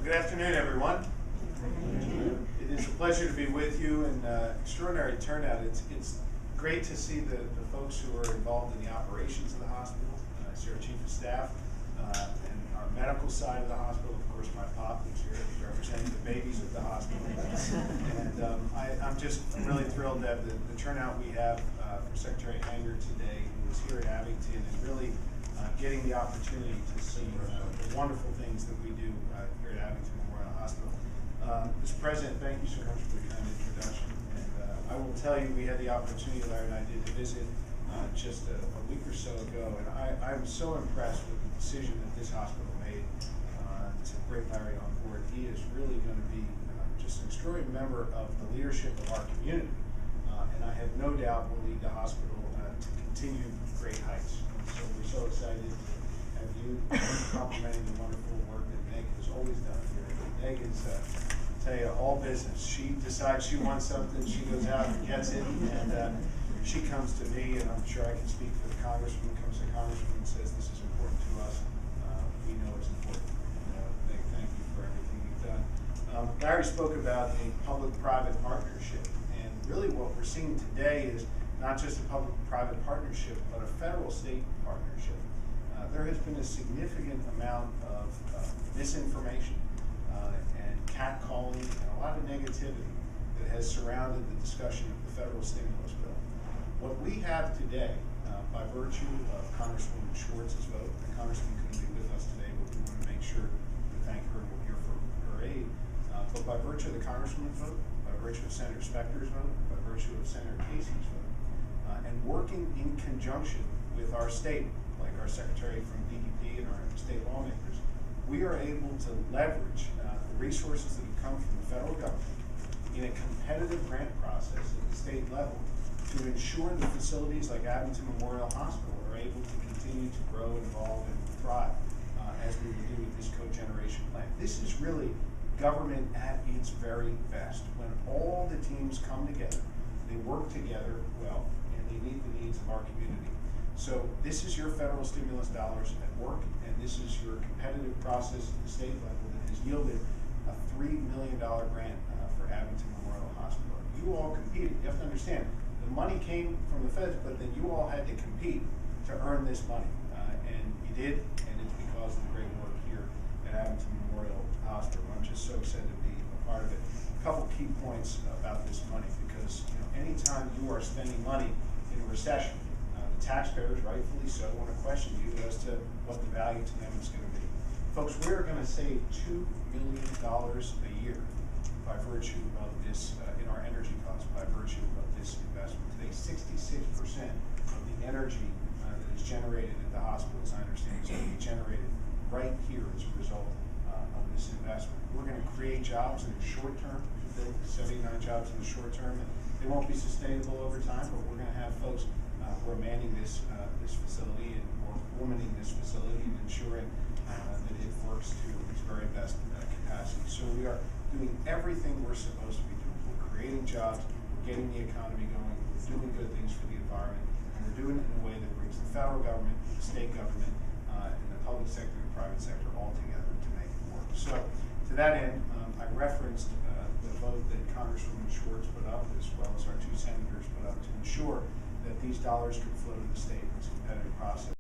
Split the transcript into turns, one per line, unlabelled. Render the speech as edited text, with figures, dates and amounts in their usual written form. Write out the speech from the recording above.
Good afternoon, everyone. It is a pleasure to be with you, and extraordinary turnout. It's great to see the folks who are involved in the operations of the hospital. I see our chief of staff and our medical side of the hospital. Of course, my pop, who's here representing the babies of the hospital. And I'm really thrilled to have the turnout we have for Secretary Hanger today, who is here at Abington, and really getting the opportunity to see the wonderful things that we do here at Abington Memorial Hospital. Mr. President, thank you so much for the kind introduction. And I will tell you, we had the opportunity, Larry and I did, to visit just a week or so ago, and I'm so impressed with the decision that this hospital made to bring Larry on board. He is really going to be just an extraordinary member of the leadership of our community, and I have no doubt will lead the hospital to continue great heights. So we're so excited to have you complimenting the wonderful work that Meg has always done here. Meg is, tell you, all business. She decides she wants something, she goes out and gets it, and she comes to me, and I'm sure I can speak for the Congresswoman, comes to the Congresswoman and says this is important to us. We know it's important. Meg, thank you for everything you've done. Larry spoke about a public-private partnership, and really what we're seeing today is not just a public-private partnership, but a federal-state partnership. There has been a significant amount of misinformation and catcalling and a lot of negativity that has surrounded the discussion of the federal stimulus bill. What we have today, by virtue of Congresswoman Schwartz's vote, the Congresswoman couldn't be with us today, but we want to make sure to thank her and we'll hear from her aide. But by virtue of the Congresswoman's vote, by virtue of Senator Specter's vote, by virtue of Senator Casey's vote, and working in conjunction with our state, like our secretary from DEP and our state lawmakers, we are able to leverage the resources that have come from the federal government in a competitive grant process at the state level to ensure that facilities like Abington Memorial Hospital are able to continue to grow, evolve, and thrive as we will do with this cogeneration plant. This is really government at its very best, when all the teams come together, they work together well, and they meet the needs of our community. So this is your federal stimulus dollars at work, and this is your competitive process at the state level that has yielded a $3 million grant for Abington Memorial Hospital. You all competed. You have to understand, the money came from the feds, but then you all had to compete to earn this money, and you did, and it's because of the great work here at Abington Memorial Hospital. I'm just so excited to be a part of it. A couple key points about this money, because anytime you are spending money in a recession, the taxpayers, rightfully so, want to question you as to what the value to them is going to be. Folks, we are going to save $2 million a year by virtue of this, in our energy costs, by virtue of this investment. Today, 66% of the energy that is generated at the hospital, as I understand, is going to be generated right here as a result of this investment. We're going to create jobs in the short term, 79 jobs in the short term, and they won't be sustainable over time, but we're going to have folks who are manning this facility and or womaning this facility and ensuring that it works to its very best capacity. So we are doing everything we're supposed to be doing. We're creating jobs, we're getting the economy going, we're doing good things for the environment, and we're doing it in a way that brings the federal government, the state government, and the public sector and private sector all together to make it work. So to that end, I referenced the vote that Congresswoman Schwartz put up, as well as our two senators put up, to ensure that these dollars could flow to the state in this competitive process.